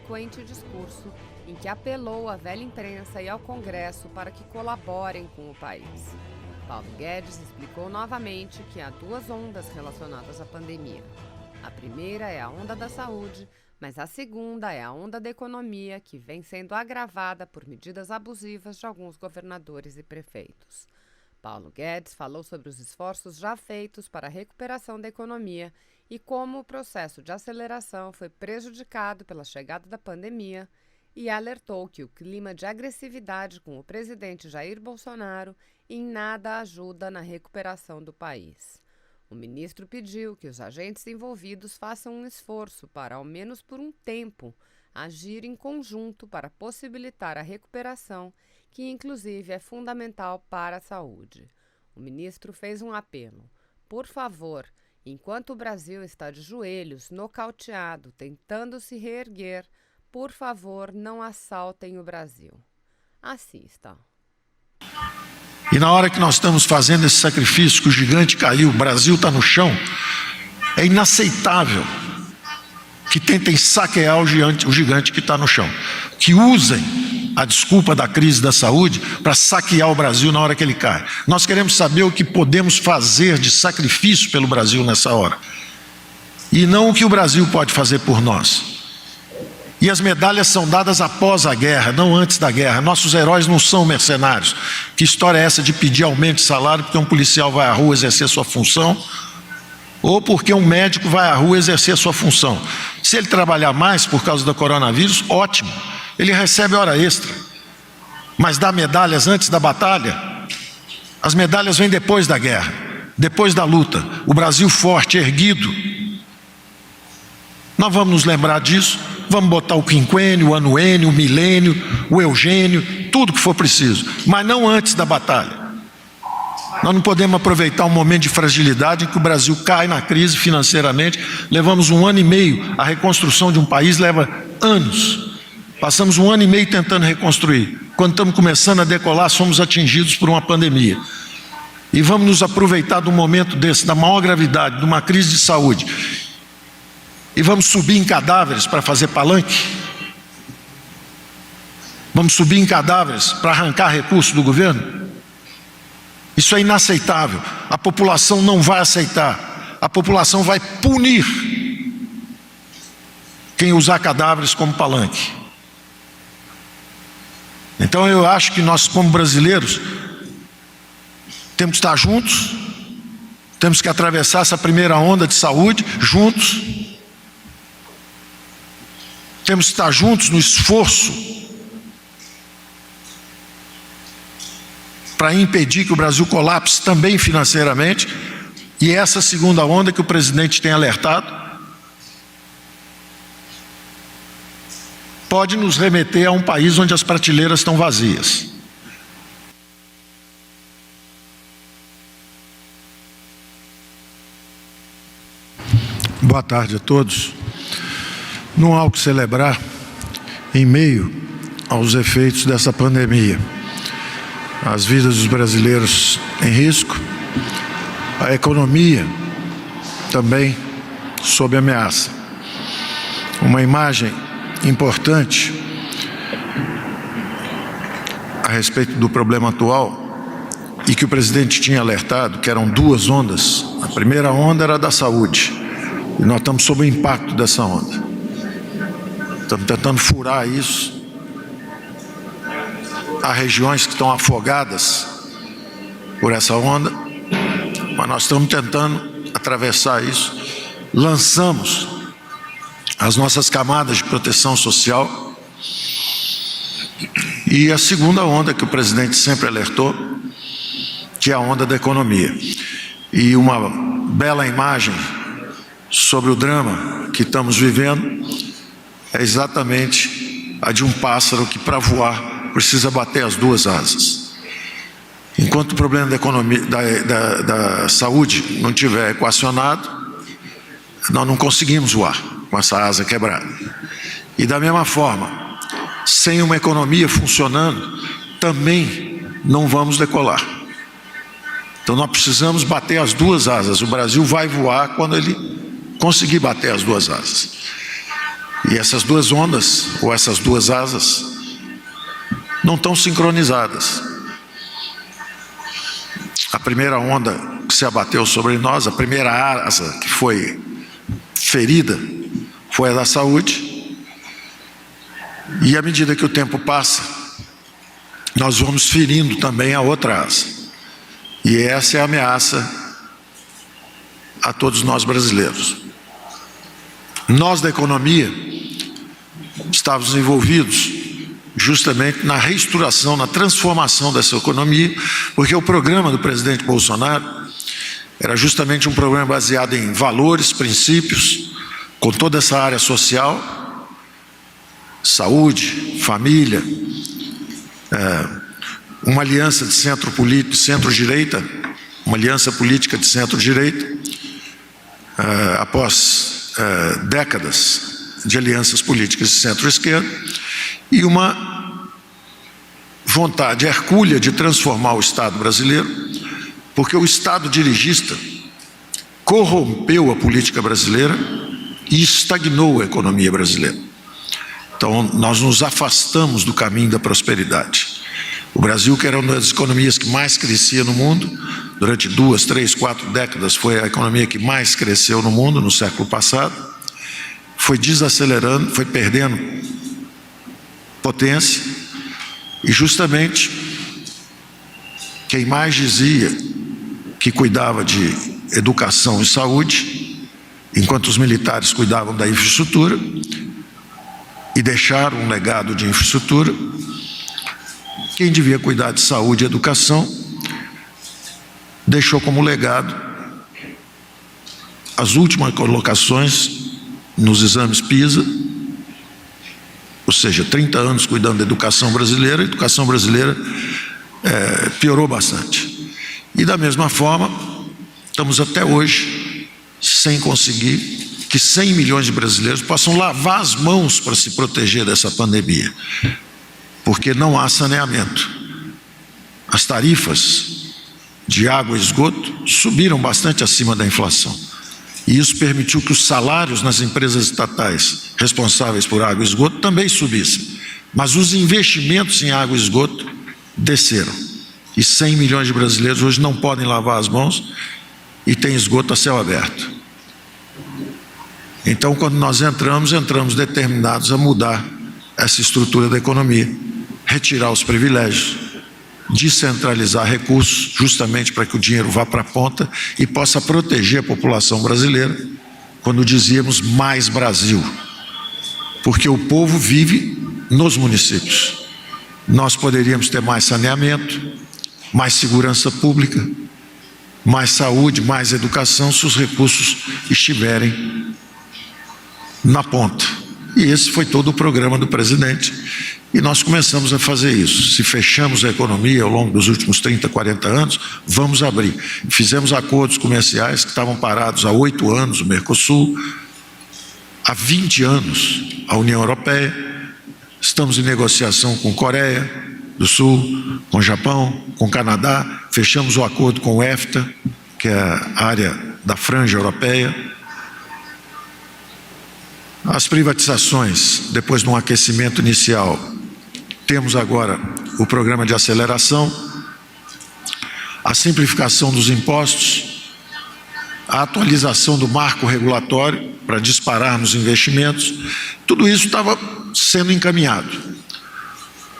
eloquente discurso em que apelou à velha imprensa e ao Congresso para que colaborem com o país. Paulo Guedes explicou novamente que há duas ondas relacionadas à pandemia. A primeira é a onda da saúde, mas a segunda é a onda da economia, que vem sendo agravada por medidas abusivas de alguns governadores e prefeitos. Paulo Guedes falou sobre os esforços já feitos para a recuperação da economia e como o processo de aceleração foi prejudicado pela chegada da pandemia e alertou que o clima de agressividade com o presidente Jair Bolsonaro em nada ajuda na recuperação do país. O ministro pediu que os agentes envolvidos façam um esforço para, ao menos por um tempo, agir em conjunto para possibilitar a recuperação, que inclusive é fundamental para a saúde. O ministro fez um apelo: por favor, enquanto o Brasil está de joelhos, nocauteado, tentando se reerguer, por favor, não assaltem o Brasil. Assista. E na hora que nós estamos fazendo esse sacrifício, que o gigante caiu, o Brasil está no chão, é inaceitável que tentem saquear o gigante que está no chão, que usem a desculpa da crise da saúde para saquear o Brasil na hora que ele cai. Nós queremos saber o que podemos fazer de sacrifício pelo Brasil nessa hora, e não o que o Brasil pode fazer por nós. E as medalhas são dadas após a guerra, não antes da guerra. Nossos heróis não são mercenários. Que história é essa de pedir aumento de salário porque um policial vai à rua exercer sua função, ou porque um médico vai à rua exercer sua função? Se ele trabalhar mais por causa do coronavírus, ótimo, ele recebe hora extra. Mas dá medalhas antes da batalha? As medalhas vêm depois da guerra, depois da luta. O Brasil forte, erguido. Nós vamos nos lembrar disso. Vamos botar o quinquênio, o anuênio, o milênio, o eugênio, tudo que for preciso, mas não antes da batalha. Nós não podemos aproveitar um momento de fragilidade em que o Brasil cai na crise financeiramente. Levamos 1 ano e meio, a reconstrução de um país leva anos. Passamos 1 ano e meio tentando reconstruir. Quando estamos começando a decolar, somos atingidos por uma pandemia. E vamos nos aproveitar de um momento desse, da maior gravidade, de uma crise de saúde, e vamos subir em cadáveres para fazer palanque? Vamos subir em cadáveres para arrancar recursos do governo? Isso é inaceitável. A população não vai aceitar. A população vai punir quem usar cadáveres como palanque. Então eu acho que nós, como brasileiros, temos que estar juntos, temos que atravessar essa primeira onda de saúde juntos. Temos que estar juntos no esforço para impedir que o Brasil colapse também financeiramente. E essa segunda onda que o presidente tem alertado pode nos remeter a um país onde as prateleiras estão vazias. Boa tarde a todos. Não há o que celebrar em meio aos efeitos dessa pandemia. As vidas dos brasileiros em risco, a economia também sob ameaça. Uma imagem importante a respeito do problema atual e que o presidente tinha alertado, que eram duas ondas. A primeira onda era da saúde e nós estamos sob o impacto dessa onda. Estamos tentando furar isso. Há regiões que estão afogadas por essa onda, mas nós estamos tentando atravessar isso. Lançamos as nossas camadas de proteção social. E a segunda onda que o presidente sempre alertou, que é a onda da economia. E uma bela imagem sobre o drama que estamos vivendo é exatamente a de um pássaro que, para voar, precisa bater as duas asas. Enquanto o problema da economia, da saúde não estiver equacionado, nós não conseguimos voar com essa asa quebrada. E da mesma forma, sem uma economia funcionando, também não vamos decolar. Então nós precisamos bater as duas asas. O Brasil vai voar quando ele conseguir bater as duas asas. E essas duas ondas, ou essas duas asas, não estão sincronizadas. A primeira onda que se abateu sobre nós, a primeira asa que foi ferida, foi a da saúde. E à medida que o tempo passa, nós vamos ferindo também a outra asa. E essa é a ameaça a todos nós brasileiros. Nós da economia estávamos envolvidos justamente na reestruturação, na transformação dessa economia, porque o programa do presidente Bolsonaro era justamente um programa baseado em valores, princípios, com toda essa área social, saúde, família, uma aliança de centro-direita, uma aliança política de centro-direita, após décadas de alianças políticas de centro-esquerda, e uma vontade hercúlea de transformar o Estado brasileiro, porque o Estado dirigista corrompeu a política brasileira e estagnou a economia brasileira. Então, nós nos afastamos do caminho da prosperidade. O Brasil, que era uma das economias que mais crescia no mundo, durante 2, 3, 4 décadas, foi a economia que mais cresceu no mundo no século passado, foi desacelerando, foi perdendo potência, e justamente quem mais dizia que cuidava de educação e saúde, enquanto os militares cuidavam da infraestrutura, e deixaram um legado de infraestrutura, quem devia cuidar de saúde e educação, deixou como legado as últimas colocações nos exames PISA, ou seja, 30 anos cuidando da educação brasileira, a educação brasileira piorou bastante. E da mesma forma, estamos até hoje sem conseguir que 100 milhões de brasileiros possam lavar as mãos para se proteger dessa pandemia, porque não há saneamento. As tarifas de água e esgoto subiram bastante acima da inflação. E isso permitiu que os salários nas empresas estatais responsáveis por água e esgoto também subissem. Mas os investimentos em água e esgoto desceram. E 100 milhões de brasileiros hoje não podem lavar as mãos e têm esgoto a céu aberto. Então, quando nós entramos determinados a mudar essa estrutura da economia, retirar os privilégios, descentralizar recursos, justamente para que o dinheiro vá para a ponta e possa proteger a população brasileira, quando dizíamos mais Brasil, porque o povo vive nos municípios. Nós poderíamos ter mais saneamento, mais segurança pública, mais saúde, mais educação, se os recursos estiverem na ponta. E esse foi todo o programa do presidente. E nós começamos a fazer isso. Se fechamos a economia ao longo dos últimos 30, 40 anos, vamos abrir. Fizemos acordos comerciais que estavam parados há 8 anos, o Mercosul, há 20 anos, a União Europeia. Estamos em negociação com Coreia do Sul, com Japão, com Canadá. Fechamos o acordo com o EFTA, que é a área da franja europeia. As privatizações, depois de um aquecimento inicial, temos agora o programa de aceleração, a simplificação dos impostos, a atualização do marco regulatório para disparar nos investimentos. Tudo isso estava sendo encaminhado.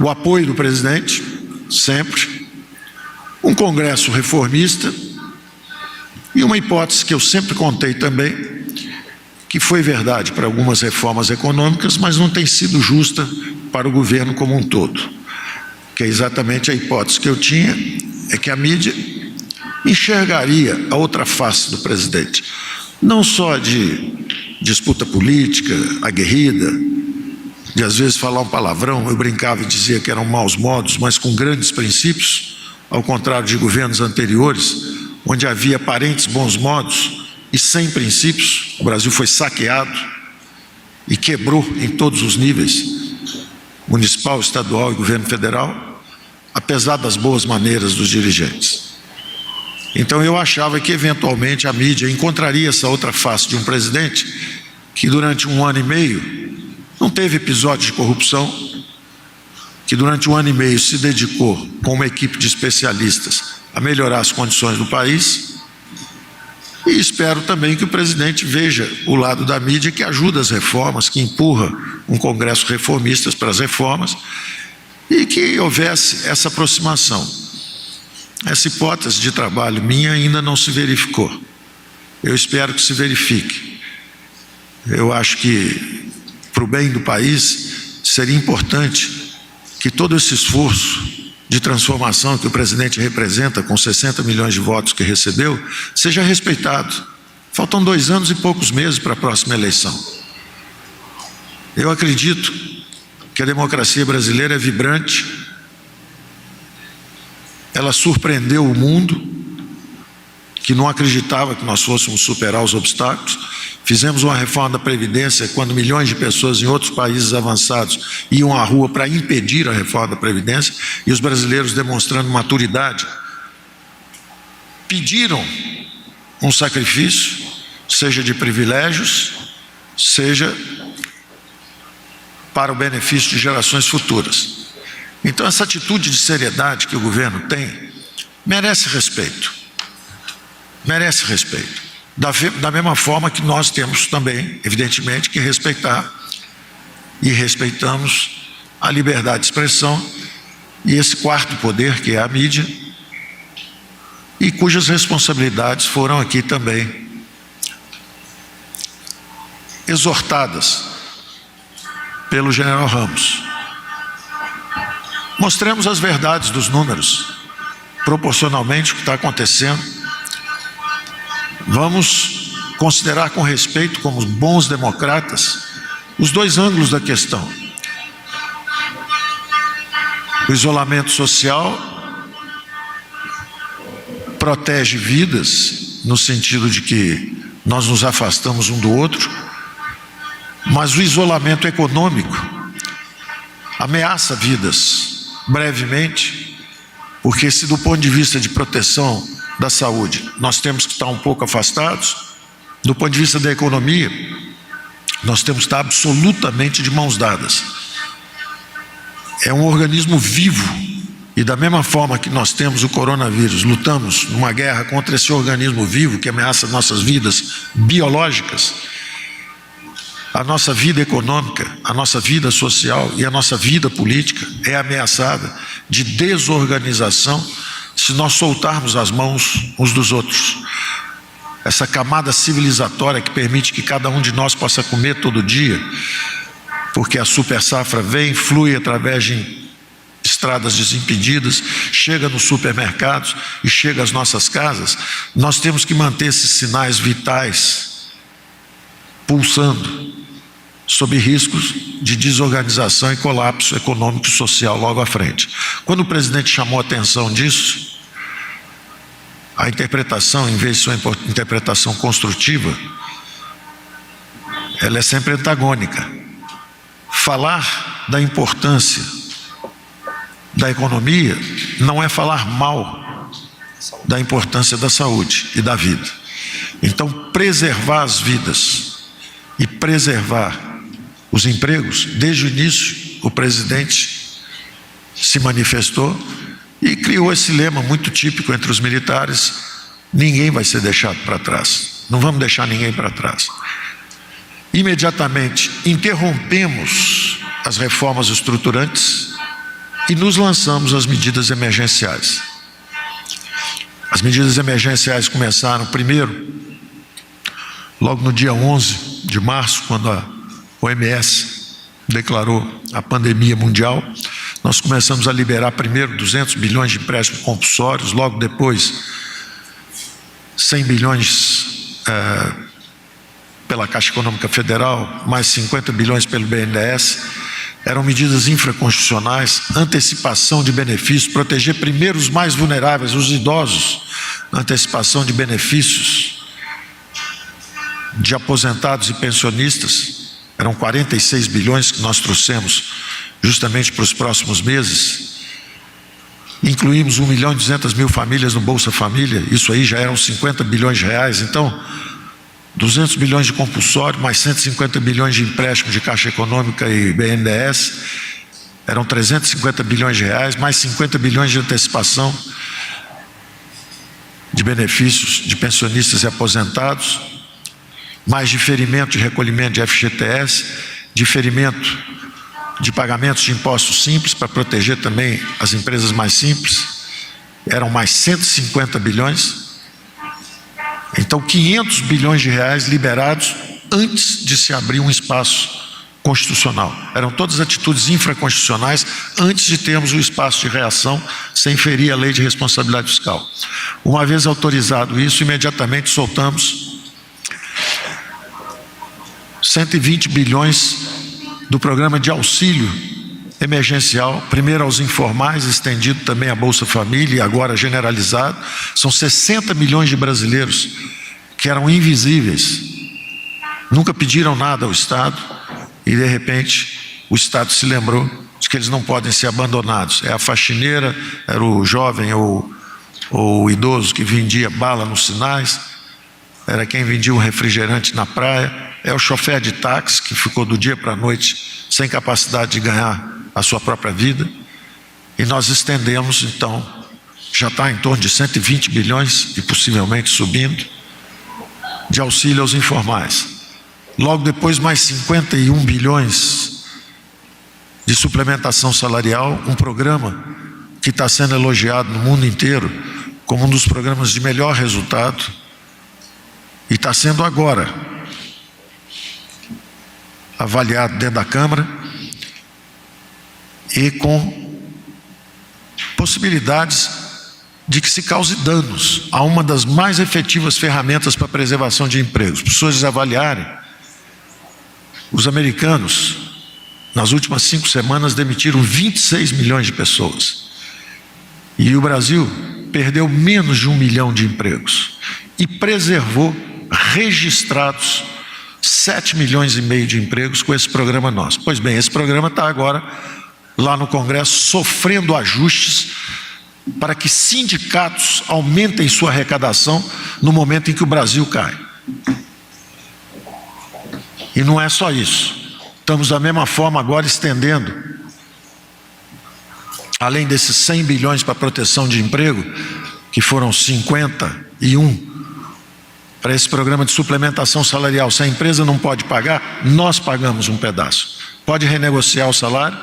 O apoio do presidente, sempre, um Congresso reformista e uma hipótese que eu sempre contei também, que foi verdade para algumas reformas econômicas, mas não tem sido justa para o governo como um todo, que é exatamente a hipótese que eu tinha, é que a mídia enxergaria a outra face do presidente, não só de disputa política, aguerrida, de às vezes falar um palavrão, eu brincava e dizia que eram maus modos, mas com grandes princípios, ao contrário de governos anteriores, onde havia aparentes bons modos e sem princípios. O Brasil foi saqueado e quebrou em todos os níveis, municipal, estadual e governo federal, apesar das boas maneiras dos dirigentes. Então eu achava que eventualmente a mídia encontraria essa outra face de um presidente que durante 1 ano e meio não teve episódio de corrupção, que durante 1 ano e meio se dedicou com uma equipe de especialistas a melhorar as condições do país. E espero também que o presidente veja o lado da mídia que ajuda as reformas, que empurra um Congresso reformista para as reformas e que houvesse essa aproximação. Essa hipótese de trabalho minha ainda não se verificou. Eu espero que se verifique. Eu acho que, para o bem do país, seria importante que todo esse esforço de transformação que o presidente representa, com 60 milhões de votos que recebeu, seja respeitado. Faltam 2 anos e poucos meses para a próxima eleição. Eu acredito que a democracia brasileira é vibrante, ela surpreendeu o mundo, que não acreditava que nós fôssemos superar os obstáculos. Fizemos uma reforma da Previdência quando milhões de pessoas em outros países avançados iam à rua para impedir a reforma da Previdência, e os brasileiros, demonstrando maturidade, pediram um sacrifício, seja de privilégios, seja para o benefício de gerações futuras. Então, essa atitude de seriedade que o governo tem merece respeito. Merece respeito. Da mesma forma que nós temos também, evidentemente, que respeitar, e respeitamos a liberdade de expressão e esse quarto poder, que é a mídia, e cujas responsabilidades foram aqui também exortadas pelo general Ramos. Mostremos as verdades dos números, proporcionalmente o que está acontecendo. Vamos considerar com respeito, como bons democratas, os 2 ângulos da questão. O isolamento social protege vidas, no sentido de que nós nos afastamos um do outro, mas o isolamento econômico ameaça vidas brevemente, porque se do ponto de vista de proteção da saúde nós temos que estar um pouco afastados, do ponto de vista da economia nós temos que estar absolutamente de mãos dadas. É um organismo vivo, e da mesma forma que nós temos o coronavírus, lutamos numa guerra contra esse organismo vivo que ameaça nossas vidas biológicas, a nossa vida econômica, a nossa vida social e a nossa vida política é ameaçada de desorganização se nós soltarmos as mãos uns dos outros. Essa camada civilizatória que permite que cada um de nós possa comer todo dia, porque a super safra vem, flui através de estradas desimpedidas, chega nos supermercados e chega às nossas casas. Nós temos que manter esses sinais vitais pulsando, sob riscos de desorganização e colapso econômico e social logo à frente. Quando o presidente chamou a atenção disso, a interpretação, em vez de ser uma interpretação construtiva, ela é sempre antagônica. Falar da importância da economia não é falar mal da importância da saúde e da vida. Então, preservar as vidas e preservar os empregos, desde o início o presidente se manifestou e criou esse lema muito típico entre os militares: ninguém vai ser deixado para trás, não vamos deixar ninguém para trás. Imediatamente interrompemos as reformas estruturantes e nos lançamos às medidas emergenciais. As medidas emergenciais começaram primeiro, logo no dia 11 de março, quando a OMS declarou a pandemia mundial. Nós começamos a liberar primeiro 200 bilhões de empréstimos compulsórios, logo depois 100 bilhões pela Caixa Econômica Federal, mais 50 bilhões pelo BNDES. Eram medidas infraconstitucionais, antecipação de benefícios, proteger primeiro os mais vulneráveis, os idosos, antecipação de benefícios de aposentados e pensionistas. Eram 46 bilhões que nós trouxemos justamente para os próximos meses. Incluímos 1.200.000 famílias no Bolsa Família, isso aí já eram 50 bilhões de reais. Então, 200 bilhões de compulsório, mais 150 bilhões de empréstimo de Caixa Econômica e BNDES, eram 350 bilhões de reais, mais 50 bilhões de antecipação de benefícios de pensionistas e aposentados, mais diferimento de recolhimento de FGTS, diferimento de pagamentos de impostos simples para proteger também as empresas mais simples, eram mais 150 bilhões. Então, 500 bilhões de reais liberados antes de se abrir um espaço constitucional. Eram todas atitudes infraconstitucionais antes de termos o espaço de reação sem ferir a lei de responsabilidade fiscal. Uma vez autorizado isso, imediatamente soltamos 120 bilhões do programa de auxílio emergencial, primeiro aos informais, estendido também à Bolsa Família e agora generalizado. São 60 milhões de brasileiros que eram invisíveis, nunca pediram nada ao Estado e de repente o Estado se lembrou de que eles não podem ser abandonados. É a faxineira, era o jovem ou o idoso que vendia bala nos sinais, era quem vendia um refrigerante na praia, é o chofer de táxi que ficou do dia para a noite sem capacidade de ganhar a sua própria vida, e nós estendemos, então, já está em torno de 120 bilhões e possivelmente subindo, de auxílio aos informais. Logo depois, mais 51 bilhões de suplementação salarial, um programa que está sendo elogiado no mundo inteiro como um dos programas de melhor resultado, e está sendo agora avaliado dentro da Câmara, e com possibilidades de que se cause danos a uma das mais efetivas ferramentas para a preservação de empregos. Para as pessoas avaliarem, os americanos, nas últimas 5 semanas, demitiram 26 milhões de pessoas. E o Brasil perdeu menos de 1 milhão de empregos e preservou, registrados, 7 milhões e meio de empregos com esse programa nosso. Pois bem, esse programa está agora lá no Congresso sofrendo ajustes para que sindicatos aumentem sua arrecadação no momento em que o Brasil cai. E não é só isso. Estamos da mesma forma agora estendendo, além desses 100 bilhões para proteção de emprego, que foram 51 para esse programa de suplementação salarial. Se a empresa não pode pagar, nós pagamos um pedaço. Pode renegociar o salário,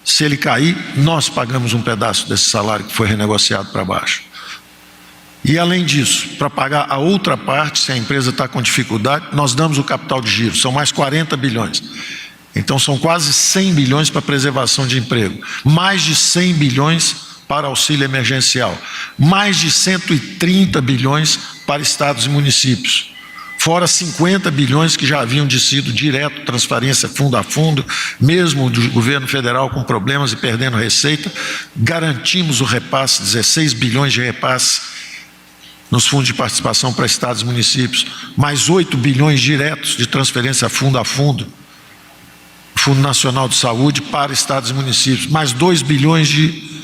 se ele cair, nós pagamos um pedaço desse salário que foi renegociado para baixo. E além disso, para pagar a outra parte, se a empresa está com dificuldade, nós damos o capital de giro, são mais 40 bilhões. Então são quase 100 bilhões para preservação de emprego, mais de 100 bilhões para auxílio emergencial, mais de 130 bilhões para estados e municípios, fora 50 bilhões que já haviam sido direto, transferência fundo a fundo, mesmo do governo federal com problemas e perdendo receita, garantimos o repasse, 16 bilhões de repasse nos fundos de participação para estados e municípios, mais 8 bilhões diretos de transferência fundo a fundo, Fundo Nacional de Saúde para estados e municípios, mais 2 bilhões de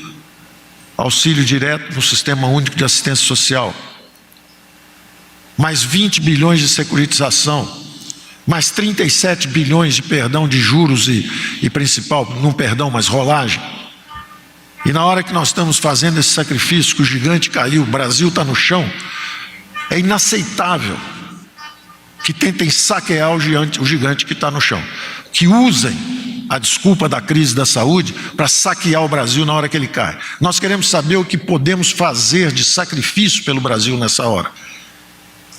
auxílio direto no Sistema Único de Assistência Social, mais 20 bilhões de securitização, mais 37 bilhões de perdão de juros e principal, não perdão, mas rolagem. E na hora que nós estamos fazendo esse sacrifício, que o gigante caiu, o Brasil está no chão, é inaceitável que tentem saquear o gigante que está no chão, que usem a desculpa da crise da saúde para saquear o Brasil na hora que ele cai. Nós queremos saber o que podemos fazer de sacrifício pelo Brasil nessa hora,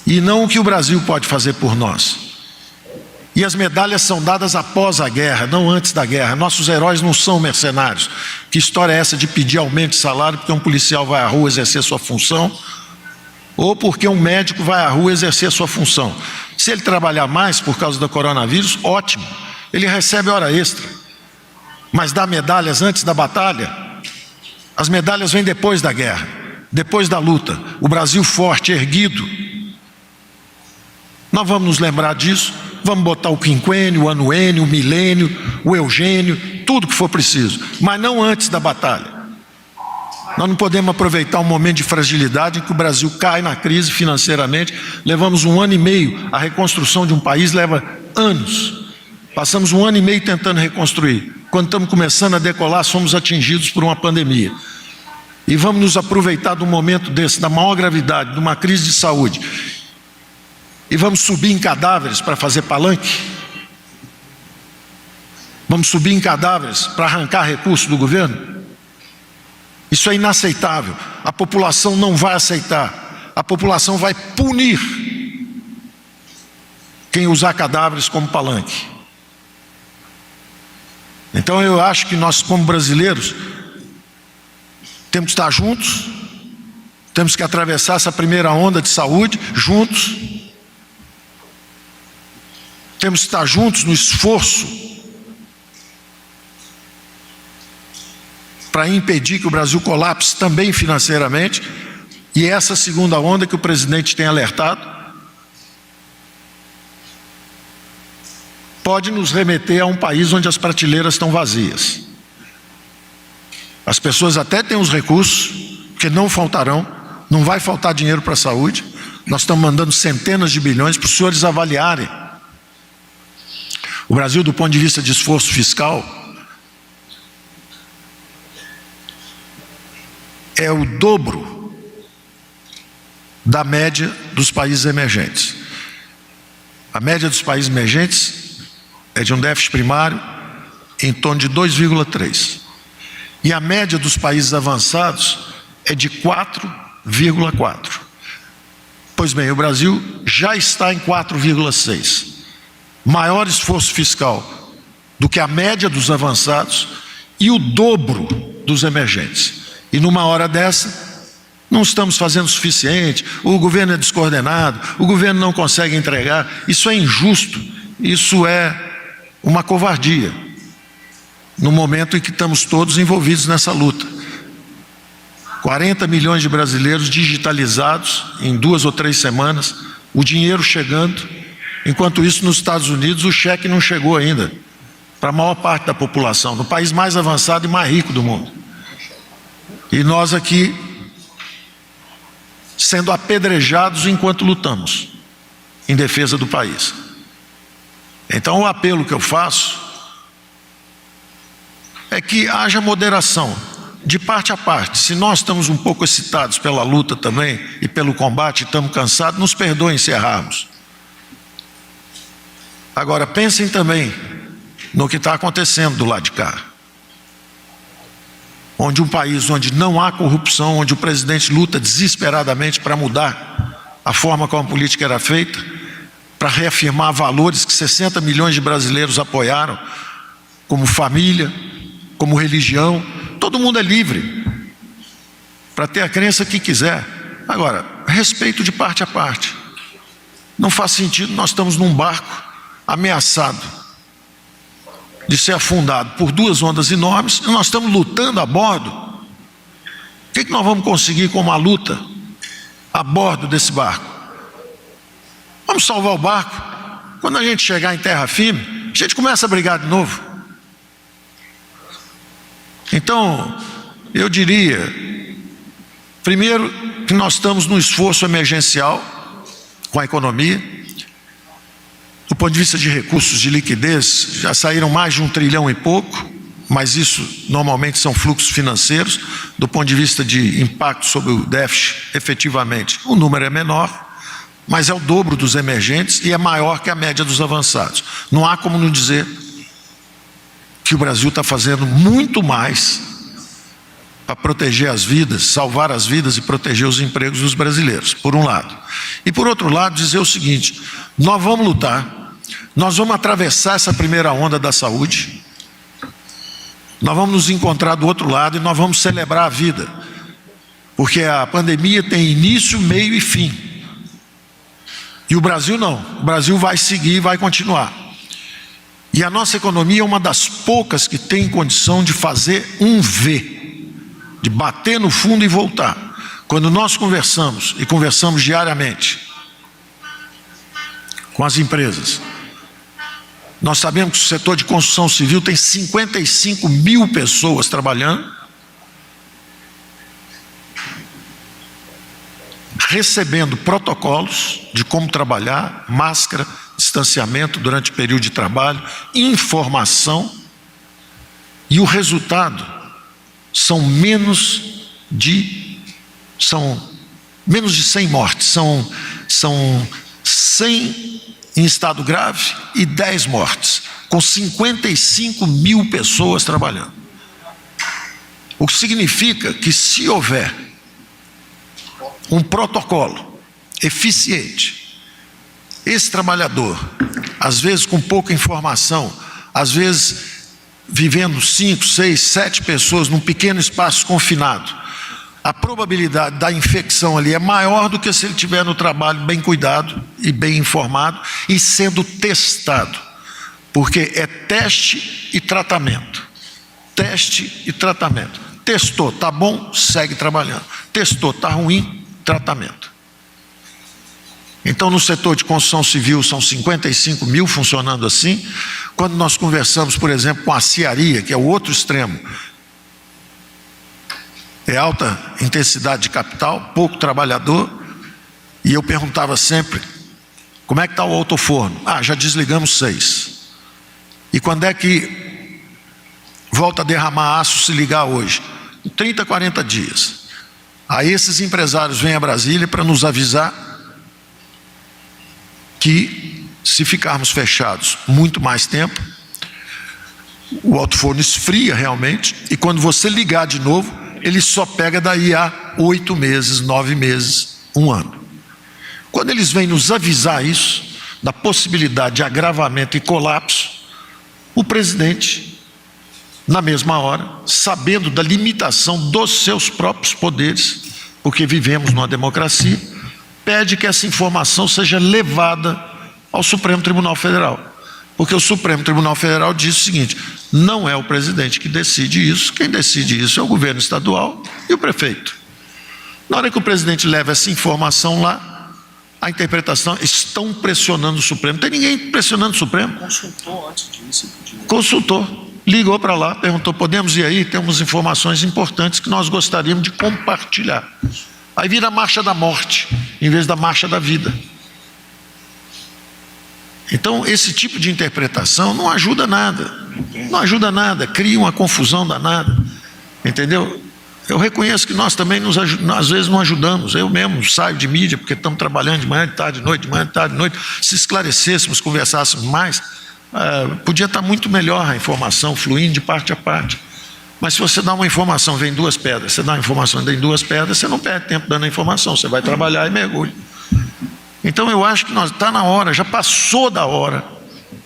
e não o que o Brasil pode fazer por nós. E as medalhas são dadas após a guerra, não antes da guerra. Nossos heróis não são mercenários. Que história é essa de pedir aumento de salário porque um policial vai à rua exercer sua função, ou porque um médico vai à rua exercer sua função? Se ele trabalhar mais por causa do coronavírus, ótimo, ele recebe hora extra. Mas dá medalhas antes da batalha? As medalhas vêm depois da guerra, depois da luta. O Brasil forte, erguido. Nós vamos nos lembrar disso, vamos botar o quinquênio, o anuênio, o milênio, o eugênio, tudo que for preciso, mas não antes da batalha. Nós não podemos aproveitar um momento de fragilidade em que o Brasil cai na crise financeiramente. Levamos 1 ano e meio, a reconstrução de um país leva anos. Passamos 1 ano e meio tentando reconstruir. Quando estamos começando a decolar, somos atingidos por uma pandemia. E vamos nos aproveitar de um momento desse, da maior gravidade, de uma crise de saúde. E vamos subir em cadáveres para fazer palanque? Vamos subir em cadáveres para arrancar recursos do governo? Isso é inaceitável. A população não vai aceitar. A população vai punir quem usar cadáveres como palanque. Então eu acho que nós, como brasileiros, temos que estar juntos, temos que atravessar essa primeira onda de saúde juntos, temos que estar juntos no esforço para impedir que o Brasil colapse também financeiramente, e essa segunda onda que o presidente tem alertado pode nos remeter a um país onde as prateleiras estão vazias. As pessoas até têm os recursos, que não faltarão, não vai faltar dinheiro para a saúde. Nós estamos mandando centenas de bilhões para os senhores avaliarem. O Brasil, do ponto de vista de esforço fiscal, é o dobro da média dos países emergentes. A média dos países emergentes é de um déficit primário em torno de 2,3. E a média dos países avançados é de 4,4. Pois bem, o Brasil já está em 4,6. Maior esforço fiscal do que a média dos avançados e o dobro dos emergentes. E numa hora dessa, não estamos fazendo o suficiente, o governo é descoordenado, o governo não consegue entregar. Isso é injusto, isso é uma covardia, no momento em que estamos todos envolvidos nessa luta. 40 milhões de brasileiros digitalizados em 2 ou 3 semanas, o dinheiro chegando, enquanto isso nos Estados Unidos o cheque não chegou ainda, para a maior parte da população, no país mais avançado e mais rico do mundo. E nós aqui sendo apedrejados enquanto lutamos em defesa do país. Então o apelo que eu faço é que haja moderação, de parte a parte. Se nós estamos um pouco excitados pela luta também e pelo combate, estamos cansados, nos perdoem se errarmos. Agora pensem também no que está acontecendo do lado de cá. Onde um país onde não há corrupção, onde o presidente luta desesperadamente para mudar a forma como a política era feita, para reafirmar valores que 60 milhões de brasileiros apoiaram, como família, como religião. Todo mundo é livre para ter a crença que quiser. Agora, respeito de parte a parte. Não faz sentido, nós estamos num barco ameaçado de ser afundado por 2 ondas enormes, e nós estamos lutando a bordo. O que nós vamos conseguir com uma luta a bordo desse barco? Vamos salvar o barco. Quando a gente chegar em terra firme, a gente começa a brigar de novo. Então, eu diria, primeiro, que nós estamos num esforço emergencial com a economia. Do ponto de vista de recursos de liquidez, já saíram mais de 1 trilhão e pouco, mas isso normalmente são fluxos financeiros. Do ponto de vista de impacto sobre o déficit, efetivamente, o número é menor, mas é o dobro dos emergentes e é maior que a média dos avançados. Não há como não dizer que o Brasil está fazendo muito mais para proteger as vidas, salvar as vidas e proteger os empregos dos brasileiros, por um lado. E por outro lado, dizer o seguinte: nós vamos lutar, nós vamos atravessar essa primeira onda da saúde, nós vamos nos encontrar do outro lado e nós vamos celebrar a vida, porque a pandemia tem início, meio e fim. E o Brasil não, o Brasil vai seguir, vai continuar. E a nossa economia é uma das poucas que tem condição de fazer um V, de bater no fundo e voltar. Quando nós conversamos, e conversamos diariamente com as empresas, nós sabemos que o setor de construção civil tem 55 mil pessoas trabalhando, recebendo protocolos de como trabalhar, máscara, distanciamento durante o período de trabalho, informação, e o resultado são menos de 100 mortes, são 100 em estado grave e 10 mortes, com 55 mil pessoas trabalhando. O que significa que, se houver um protocolo eficiente, esse trabalhador, às vezes com pouca informação, às vezes vivendo 5, 6, 7 pessoas num pequeno espaço confinado, a probabilidade da infecção ali é maior do que se ele estiver no trabalho bem cuidado e bem informado e sendo testado, porque é teste e tratamento. Teste e tratamento. Testou, tá bom, segue trabalhando. Testou, tá ruim, tratamento. Então, no setor de construção civil, são 55 mil funcionando assim. Quando nós conversamos, por exemplo, com a aciaria, que é o outro extremo, é alta intensidade de capital, pouco trabalhador, e eu perguntava sempre, como é que está o autoforno? Já desligamos 6. E quando é que volta a derramar aço se ligar hoje? 30, 40 dias. Aí esses empresários vêm a Brasília para nos avisar que, se ficarmos fechados muito mais tempo, o autoforno esfria realmente, e quando você ligar de novo, ele só pega daí a 8 meses, 9 meses, 1 ano. Quando eles vêm nos avisar isso, da possibilidade de agravamento e colapso, o presidente, na mesma hora, sabendo da limitação dos seus próprios poderes, porque vivemos numa democracia, pede que essa informação seja levada ao Supremo Tribunal Federal. Porque o Supremo Tribunal Federal diz o seguinte: não é o presidente que decide isso, quem decide isso é o governo estadual e o prefeito. Na hora que o presidente leva essa informação lá, a interpretação, estão pressionando o Supremo. Não tem ninguém pressionando o Supremo. Consultou antes disso? Consultou, ligou para lá, perguntou, podemos ir aí? Temos informações importantes que nós gostaríamos de compartilhar. Aí vira a marcha da morte, em vez da marcha da vida. Então, esse tipo de interpretação não ajuda nada, não ajuda nada, cria uma confusão danada, entendeu? Eu reconheço que nós também, às vezes, não ajudamos. Eu mesmo saio de mídia, porque estamos trabalhando de manhã, de tarde, de noite, de manhã, de tarde, de noite. Se esclarecêssemos, conversássemos mais, podia estar muito melhor a informação, fluindo de parte a parte. Mas se você dá uma informação, vem 2 pedras, você dá uma informação, vem 2 pedras, você não perde tempo dando a informação, você vai trabalhar e mergulha. Então eu acho que está na hora, já passou da hora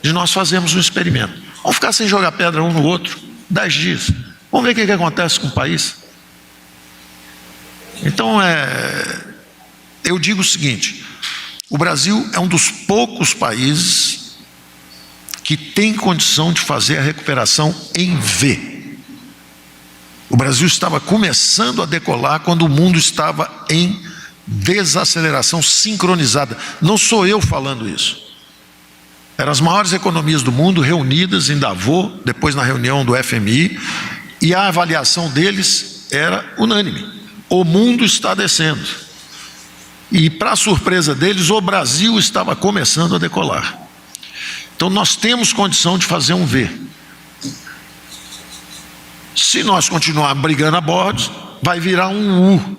de nós fazermos um experimento. Vamos ficar sem jogar pedra um no outro 10 dias. Vamos ver o que acontece com o país. Então eu digo o seguinte: o Brasil é um dos poucos países que tem condição de fazer a recuperação em V. O Brasil estava começando a decolar quando o mundo estava em desaceleração sincronizada. Não sou eu falando isso. Eram as maiores economias do mundo reunidas em Davos, depois na reunião do FMI, e a avaliação deles era unânime: o mundo está descendo. E, para surpresa deles, o Brasil estava começando a decolar. Então nós temos condição de fazer um V. Se nós continuarmos brigando a bordo, vai virar um U.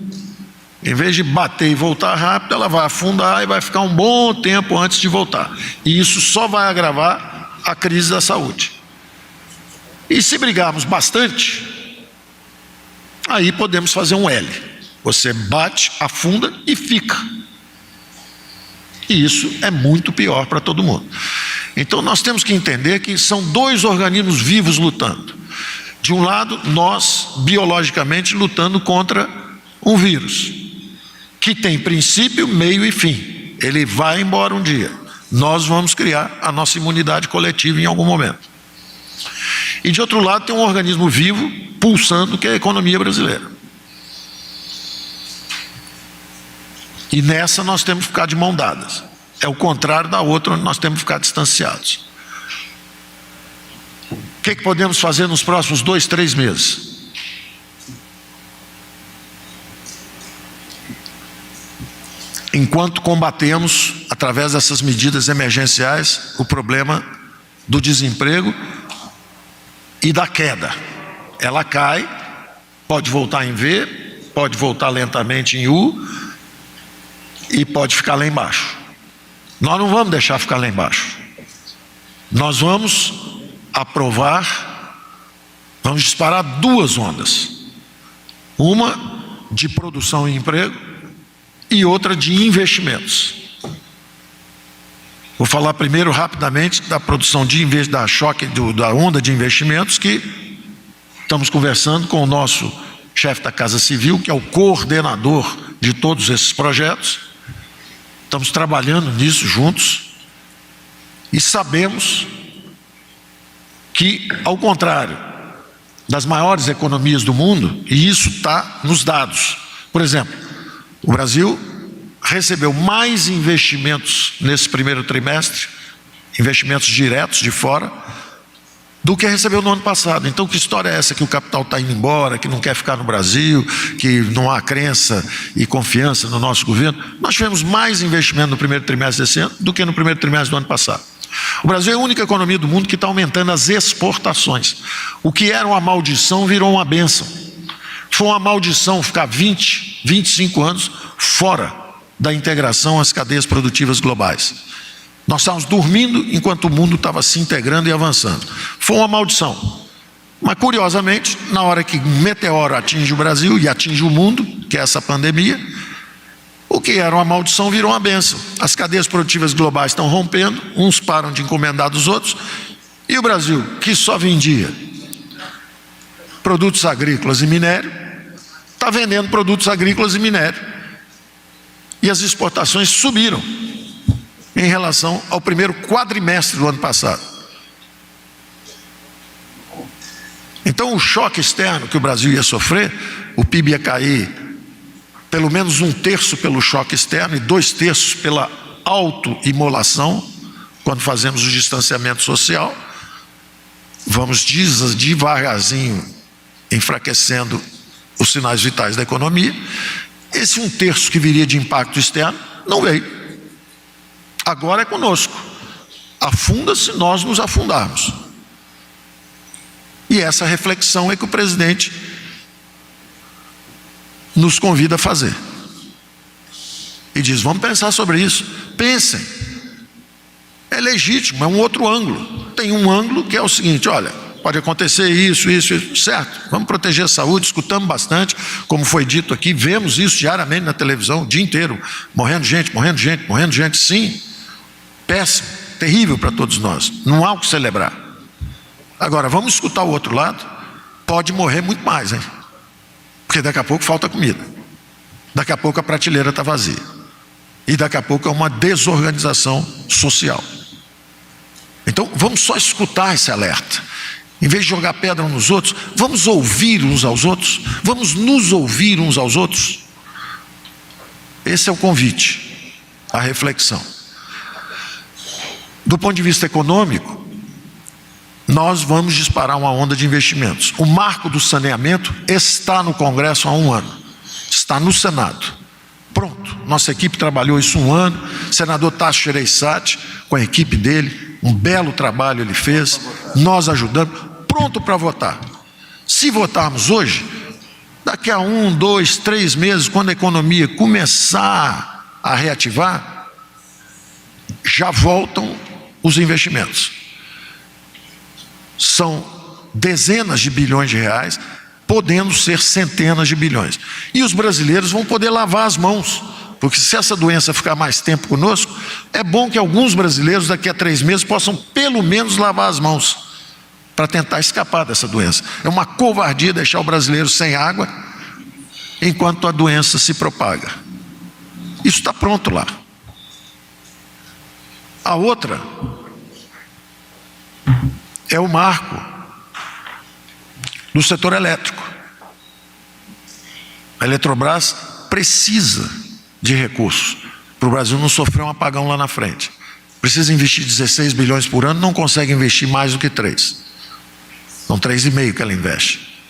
Em vez de bater e voltar rápido, ela vai afundar e vai ficar um bom tempo antes de voltar. E isso só vai agravar a crise da saúde. E se brigarmos bastante, aí podemos fazer um L. Você bate, afunda e fica. E isso é muito pior para todo mundo. Então nós temos que entender que são 2 organismos vivos lutando. De um lado, nós, biologicamente, lutando contra um vírus, que tem princípio, meio e fim. Ele vai embora um dia. Nós vamos criar a nossa imunidade coletiva em algum momento. E de outro lado tem um organismo vivo, pulsando, que é a economia brasileira. E nessa nós temos que ficar de mão dadas. É o contrário da outra, onde nós temos que ficar distanciados. O que podemos fazer nos próximos 2, 3 meses? enquanto combatemos, através dessas medidas emergenciais, o problema do desemprego e da queda. Ela cai, pode voltar em V, pode voltar lentamente em U e pode ficar lá embaixo. Nós não vamos deixar ficar lá embaixo. Nós vamos aprovar, vamos disparar duas ondas. Uma de produção e emprego e outra de investimentos. Vou falar primeiro rapidamente da produção da onda de investimentos, que estamos conversando com o nosso chefe da Casa Civil, que é o coordenador de todos esses projetos. Estamos trabalhando nisso juntos e sabemos que, ao contrário das maiores economias do mundo, e isso está nos dados. Por exemplo, o Brasil recebeu mais investimentos nesse primeiro trimestre, investimentos diretos de fora, do que recebeu no ano passado. Então, que história é essa que o capital está indo embora, que não quer ficar no Brasil, que não há crença e confiança no nosso governo? Nós tivemos mais investimento no primeiro trimestre desse ano do que no primeiro trimestre do ano passado. O Brasil é a única economia do mundo que está aumentando as exportações. O que era uma maldição virou uma bênção. Foi uma maldição ficar 20, 25 anos fora da integração às cadeias produtivas globais. Nós estávamos dormindo enquanto o mundo estava se integrando e avançando. Foi uma maldição. Mas, curiosamente, na hora que um meteoro atinge o Brasil e atinge o mundo, que é essa pandemia, o que era uma maldição virou uma bênção. As cadeias produtivas globais estão rompendo, uns param de encomendar dos outros, e o Brasil, que só vendia produtos agrícolas e minério, está vendendo produtos agrícolas e minério. E as exportações subiram em relação ao primeiro quadrimestre do ano passado. Então, o choque externo que o Brasil ia sofrer, o PIB ia cair pelo menos 1/3 pelo choque externo e 2/3 pela autoimolação, quando fazemos o distanciamento social. Vamos devagarzinho enfraquecendo os sinais vitais da economia. Esse 1/3 que viria de impacto externo não veio. Agora é conosco. Afunda se nós nos afundarmos. E essa reflexão é que o presidente nos convida a fazer. E diz: vamos pensar sobre isso. Pensem. É legítimo, é um outro ângulo. Tem um ângulo que é o seguinte: olha, pode acontecer isso, certo, vamos proteger a saúde, escutamos bastante, como foi dito aqui, vemos isso diariamente na televisão, o dia inteiro, morrendo gente, sim, péssimo, terrível para todos nós, não há o que celebrar. Agora, vamos escutar o outro lado, pode morrer muito mais, hein? Porque daqui a pouco falta comida, daqui a pouco a prateleira está vazia, e daqui a pouco é uma desorganização social. Então, vamos só escutar esse alerta. Em vez de jogar pedra uns nos outros, vamos ouvir uns aos outros, vamos nos ouvir uns aos outros. Esse é o convite, a reflexão. Do ponto de vista econômico, nós vamos disparar uma onda de investimentos. O marco do saneamento está no Congresso há 1 ano, está no Senado. Pronto, nossa equipe trabalhou isso 1 ano, o senador Tasso Gereissati, com a equipe dele, um belo trabalho ele fez, nós ajudamos, pronto para votar. Se votarmos hoje, daqui a 1, 2, 3 meses, quando a economia começar a reativar, já voltam os investimentos. São dezenas de bilhões de reais, podendo ser centenas de bilhões. E os brasileiros vão poder lavar as mãos, porque se essa doença ficar mais tempo conosco, é bom que alguns brasileiros daqui a 3 meses possam pelo menos lavar as mãos, para tentar escapar dessa doença. É uma covardia deixar o brasileiro sem água, enquanto a doença se propaga. Isso está pronto lá. A outra é o marco do setor elétrico. A Eletrobras precisa de recursos para o Brasil não sofrer um apagão lá na frente. Precisa investir 16 bilhões por ano, não consegue investir mais do que 3. São 3,5 que ela investe.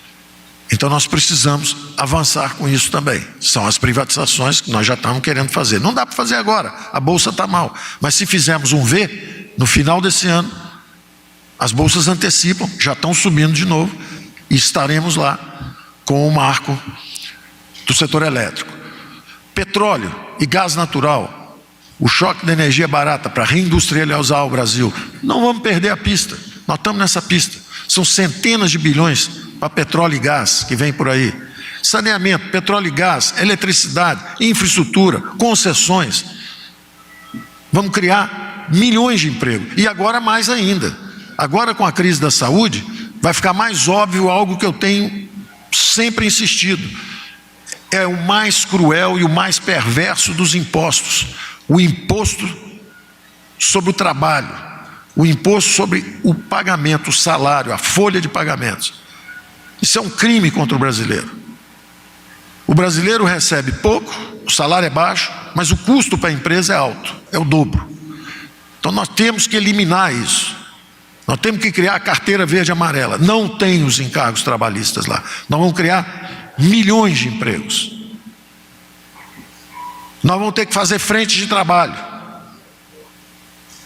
Então nós precisamos avançar com isso também. São as privatizações que nós já estamos querendo fazer. Não dá para fazer agora, a Bolsa está mal. Mas se fizermos um V, no final desse ano, as bolsas antecipam, já estão subindo de novo, e estaremos lá com o marco do setor elétrico. Petróleo e gás natural, o choque da energia barata para reindustrializar o Brasil. Não vamos perder a pista, nós estamos nessa pista. São centenas de bilhões para petróleo e gás que vem por aí. Saneamento, petróleo e gás, eletricidade, infraestrutura, concessões. Vamos criar milhões de empregos. E agora mais ainda. Agora com a crise da saúde, vai ficar mais óbvio algo que eu tenho sempre insistido. É o mais cruel e o mais perverso dos impostos. O imposto sobre o trabalho. O imposto sobre o pagamento, o salário, a folha de pagamentos. Isso é um crime contra o brasileiro. O brasileiro recebe pouco, o salário é baixo, mas o custo para a empresa é alto, é o dobro. Então nós temos que eliminar isso. Nós temos que criar a carteira verde e amarela. Não tem os encargos trabalhistas lá. Nós vamos criar milhões de empregos. Nós vamos ter que fazer frente de trabalho.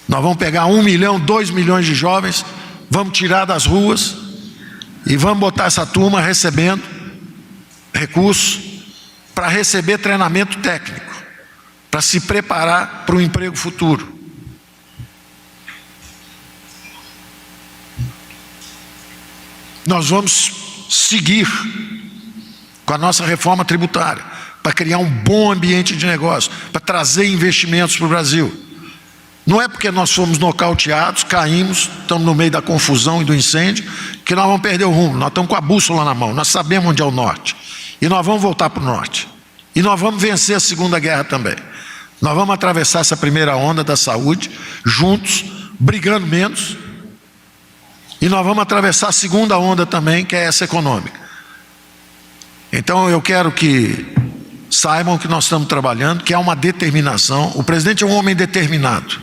Nós vamos pegar 1 milhão, 2 milhões de jovens, vamos tirar das ruas e vamos botar essa turma recebendo recursos para receber treinamento técnico, para se preparar para o emprego futuro. Nós vamos seguir com a nossa reforma tributária, para criar um bom ambiente de negócio, para trazer investimentos para o Brasil. Não é porque nós fomos nocauteados, caímos, estamos no meio da confusão e do incêndio, que nós vamos perder o rumo. Nós estamos com a bússola na mão, nós sabemos onde é o norte. E nós vamos voltar para o norte. E nós vamos vencer a Segunda Guerra também. Nós vamos atravessar essa primeira onda da saúde, juntos, brigando menos. E nós vamos atravessar a segunda onda também, que é essa econômica. Então eu quero que saibam que nós estamos trabalhando, que há uma determinação. O presidente é um homem determinado.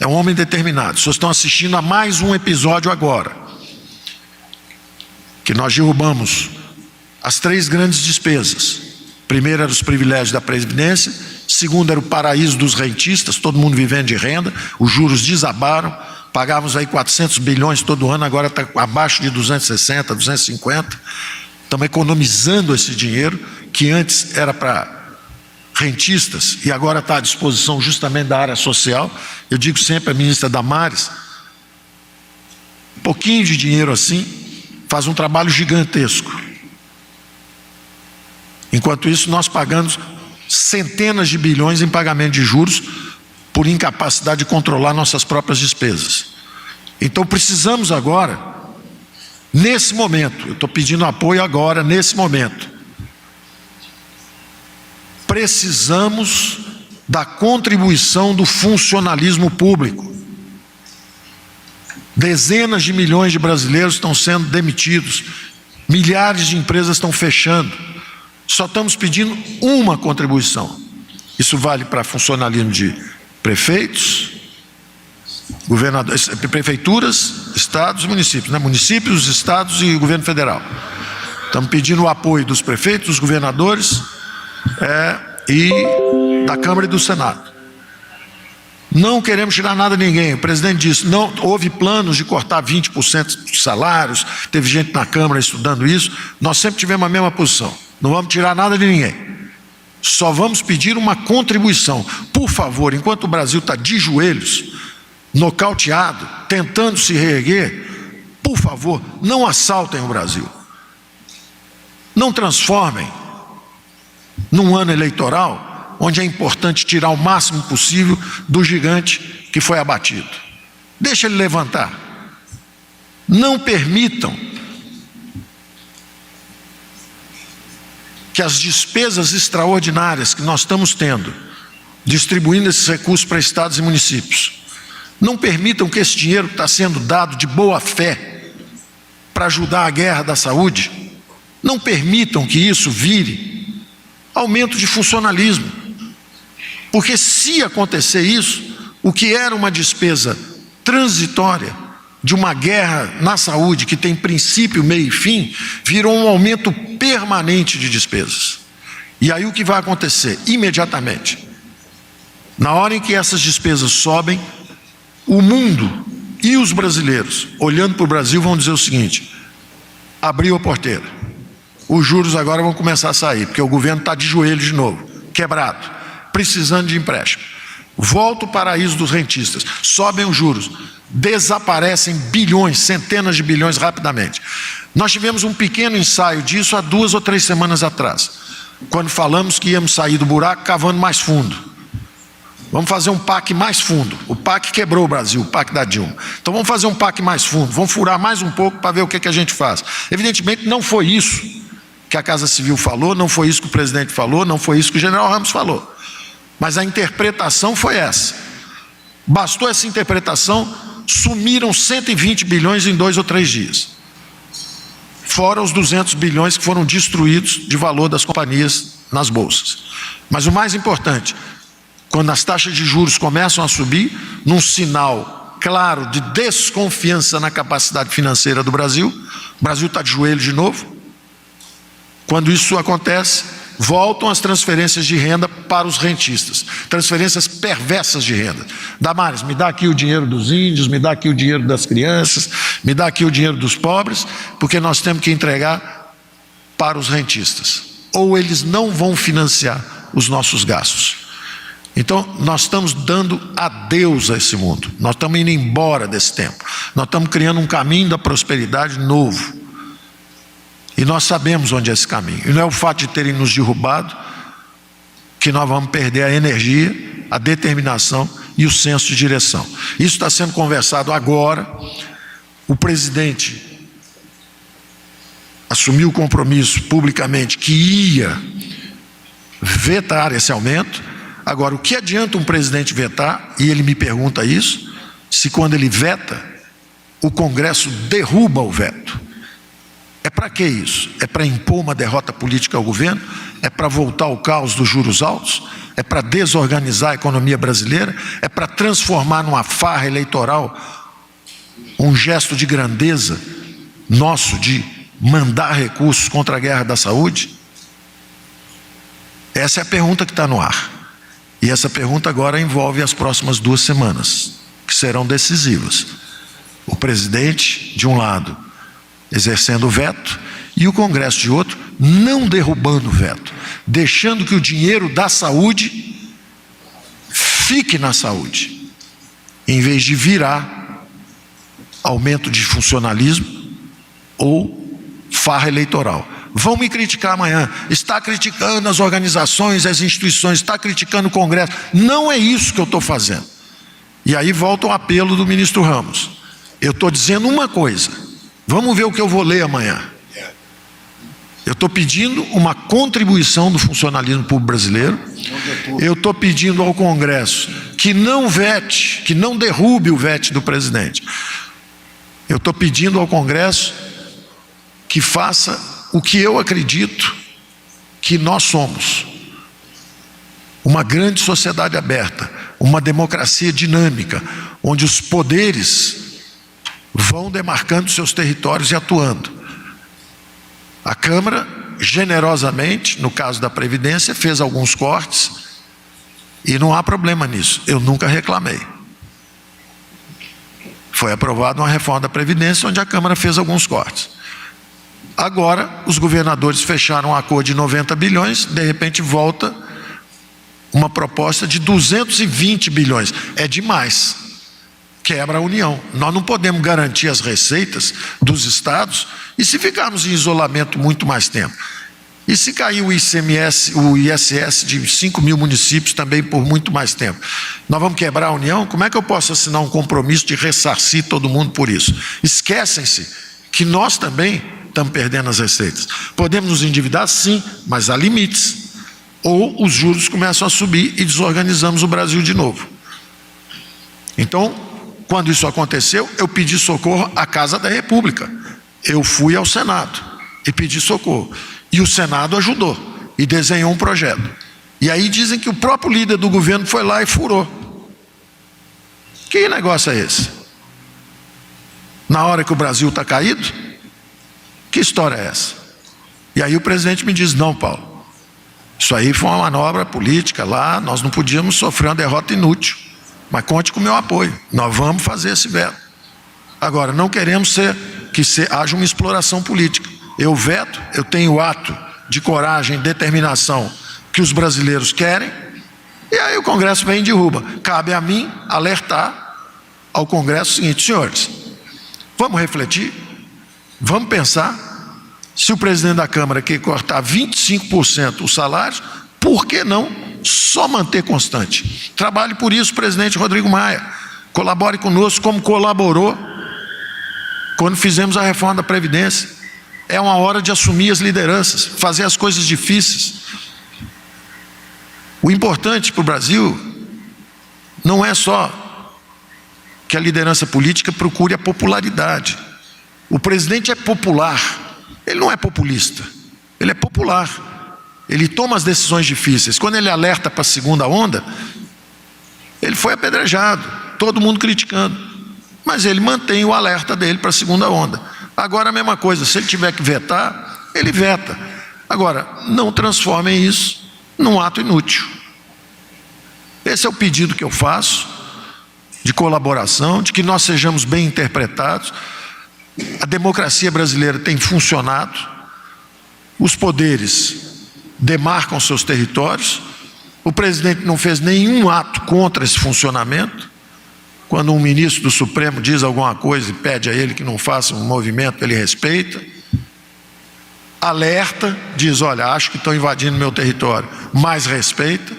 É um homem determinado. Vocês estão assistindo a mais um episódio agora, que nós derrubamos as 3 grandes despesas. Primeiro era os privilégios da Previdência, segundo era o paraíso dos rentistas, todo mundo vivendo de renda, os juros desabaram, pagávamos aí 400 bilhões todo ano, agora está abaixo de 260, 250. Estamos economizando esse dinheiro, que antes era para rentistas e agora está à disposição justamente da área social. Eu digo sempre à ministra Damares, um pouquinho de dinheiro assim faz um trabalho gigantesco. Enquanto isso nós pagamos centenas de bilhões em pagamento de juros por incapacidade de controlar nossas próprias despesas. Então precisamos agora, nesse momento, eu estou pedindo apoio agora, nesse momento, precisamos da contribuição do funcionalismo público. Dezenas de milhões de brasileiros estão sendo demitidos, milhares de empresas estão fechando. Só estamos pedindo uma contribuição. Isso vale para funcionalismo de prefeitos, governadores, prefeituras, estados e municípios, né? Municípios, estados e governo federal. Estamos pedindo o apoio dos prefeitos, dos governadores, e da Câmara e do Senado. Não queremos tirar nada de ninguém. O presidente disse, não houve planos de cortar 20% dos salários, teve gente na Câmara estudando isso. Nós sempre tivemos a mesma posição. Não vamos tirar nada de ninguém. Só vamos pedir uma contribuição. Por favor, enquanto o Brasil está de joelhos, nocauteado, tentando se reerguer, por favor, não assaltem o Brasil. Não transformem num ano eleitoral, onde é importante tirar o máximo possível do gigante que foi abatido. Deixa ele levantar. Não permitam que as despesas extraordinárias que nós estamos tendo, distribuindo esses recursos para estados e municípios, não permitam que esse dinheiro que está sendo dado de boa fé para ajudar a guerra da saúde, não permitam que isso vire aumento de funcionalismo. Porque se acontecer isso, o que era uma despesa transitória de uma guerra na saúde que tem princípio, meio e fim, virou um aumento permanente de despesas. E aí o que vai acontecer? Imediatamente, na hora em que essas despesas sobem, o mundo e os brasileiros, olhando para o Brasil, vão dizer o seguinte: abriu a porteira, os juros agora vão começar a sair, porque o governo está de joelho de novo, quebrado, precisando de empréstimo. Volta o paraíso dos rentistas, sobem os juros, desaparecem bilhões, centenas de bilhões rapidamente. Nós tivemos um pequeno ensaio disso há 2 ou 3 semanas atrás, quando falamos que íamos sair do buraco cavando mais fundo. Vamos fazer um PAC mais fundo. O PAC quebrou o Brasil, o PAC da Dilma. Então vamos fazer um PAC mais fundo, vamos furar mais um pouco para ver o que a gente faz. Evidentemente não foi isso que a Casa Civil falou, não foi isso que o presidente falou, não foi isso que o general Ramos falou. Mas a interpretação foi essa. Bastou essa interpretação, sumiram 120 bilhões em 2 ou 3 dias. Fora os 200 bilhões que foram destruídos de valor das companhias nas bolsas. Mas o mais importante, quando as taxas de juros começam a subir, num sinal claro de desconfiança na capacidade financeira do Brasil, o Brasil está de joelho de novo. Quando isso acontece, voltam as transferências de renda para os rentistas, transferências perversas de renda. Damares, me dá aqui o dinheiro dos índios, me dá aqui o dinheiro das crianças, me dá aqui o dinheiro dos pobres, porque nós temos que entregar para os rentistas, ou eles não vão financiar os nossos gastos. Então nós estamos dando adeus a esse mundo, nós estamos indo embora desse tempo, nós estamos criando um caminho da prosperidade novo. E nós sabemos onde é esse caminho. E não é o fato de terem nos derrubado que nós vamos perder a energia, a determinação e o senso de direção. Isso está sendo conversado agora. O presidente assumiu o compromisso publicamente que ia vetar esse aumento. Agora, o que adianta um presidente vetar, e ele me pergunta isso, se quando ele veta, o Congresso derruba o veto? É para que isso? É para impor uma derrota política ao governo? É para voltar ao caos dos juros altos? É para desorganizar a economia brasileira? É para transformar numa farra eleitoral um gesto de grandeza nosso de mandar recursos contra a guerra da saúde? Essa é a pergunta que está no ar. E essa pergunta agora envolve as próximas 2 semanas, que serão decisivas. O presidente, de um lado, exercendo o veto, e o Congresso de outro, não derrubando o veto, deixando que o dinheiro da saúde fique na saúde, em vez de virar aumento de funcionalismo ou farra eleitoral. Vão me criticar amanhã, está criticando as organizações, as instituições, está criticando o Congresso. Não é isso que eu estou fazendo. E aí volta o apelo do ministro Ramos. Eu estou dizendo uma coisa, vamos ver o que eu vou ler amanhã. Eu estou pedindo uma contribuição do funcionalismo público brasileiro. Eu estou pedindo ao Congresso que não vete, que não derrube o veto do presidente. Eu estou pedindo ao Congresso que faça o que eu acredito que nós somos: uma grande sociedade aberta, uma democracia dinâmica, onde os poderes vão demarcando seus territórios e atuando. A Câmara, generosamente, no caso da Previdência, fez alguns cortes, e não há problema nisso, eu nunca reclamei. Foi aprovada uma reforma da Previdência, onde a Câmara fez alguns cortes. Agora, os governadores fecharam um acordo de 90 bilhões, de repente volta uma proposta de 220 bilhões. É demais. Quebra a União. Nós não podemos garantir as receitas dos estados e se ficarmos em isolamento muito mais tempo. E se cair o ICMS, o ISS de 5 mil municípios também por muito mais tempo? Nós vamos quebrar a União? Como é que eu posso assinar um compromisso de ressarcir todo mundo por isso? Esquecem-se que nós também estamos perdendo as receitas. Podemos nos endividar? Sim, mas há limites. Ou os juros começam a subir e desorganizamos o Brasil de novo. Então, quando isso aconteceu, eu pedi socorro à Casa da República. Eu fui ao Senado e pedi socorro. E o Senado ajudou e desenhou um projeto. E aí dizem que o próprio líder do governo foi lá e furou. Que negócio é esse? na hora que o Brasil está caído? Que história é essa? E aí o presidente me diz: não, Paulo, isso aí foi uma manobra política lá, nós não podíamos sofrer uma derrota inútil, mas conte com o meu apoio, nós vamos fazer esse veto. Agora, não queremos que haja uma exploração política. Eu veto, eu tenho o ato de coragem, determinação que os brasileiros querem, e aí o Congresso vem e derruba. Cabe a mim alertar ao Congresso o seguinte: senhores, vamos refletir, vamos pensar. Se o presidente da Câmara quer cortar 25% os salários, por que não só manter constante? Trabalhe por isso, presidente Rodrigo Maia. Colabore conosco como colaborou quando fizemos a reforma da Previdência. É uma hora de assumir as lideranças, fazer as coisas difíceis. O importante para o Brasil não é só que a liderança política procure a popularidade. O presidente é popular, ele não é populista, ele é popular. Ele toma as decisões difíceis. Quando ele alerta para a segunda onda, ele foi apedrejado, todo mundo criticando, mas ele mantém o alerta dele para a segunda onda. Agora a mesma coisa, se ele tiver que vetar, ele veta. Agora, não transformem isso num ato inútil. Esse é o pedido que eu faço, de colaboração, de que nós sejamos bem interpretados. A democracia brasileira tem funcionado, os poderes demarcam seus territórios, o presidente não fez nenhum ato contra esse funcionamento. Quando um ministro do Supremo diz alguma coisa e pede a ele que não faça um movimento, ele respeita, alerta, diz: olha, acho que estão invadindo meu território, mas respeita.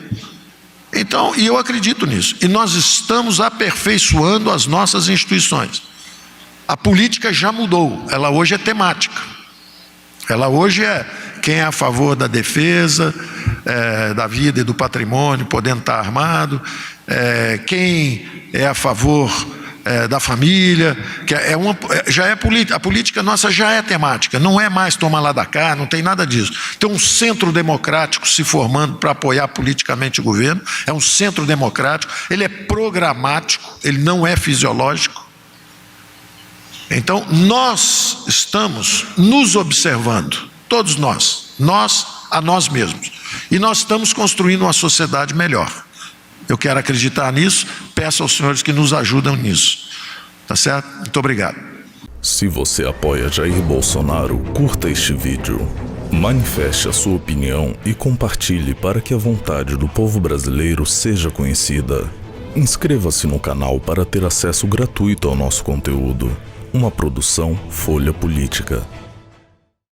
Então, e eu acredito nisso, e nós estamos aperfeiçoando as nossas instituições. A política já mudou, ela hoje é temática, ela hoje é quem é a favor da defesa, da vida e do patrimônio, podendo estar armado, quem é a favor da família, que a política nossa já é temática, não é mais tomar lá da cá, não tem nada disso. Tem um centro democrático se formando para apoiar politicamente o governo, é um centro democrático, ele é programático, ele não é fisiológico. Então nós estamos nos observando, todos nós a nós mesmos, e nós estamos construindo uma sociedade melhor. Eu quero acreditar nisso, peço aos senhores que nos ajudem nisso, tá certo? Muito obrigado. Se você apoia Jair Bolsonaro, curta este vídeo, manifeste a sua opinião e compartilhe para que a vontade do povo brasileiro seja conhecida. Inscreva-se no canal para ter acesso gratuito ao nosso conteúdo. Uma produção Folha Política.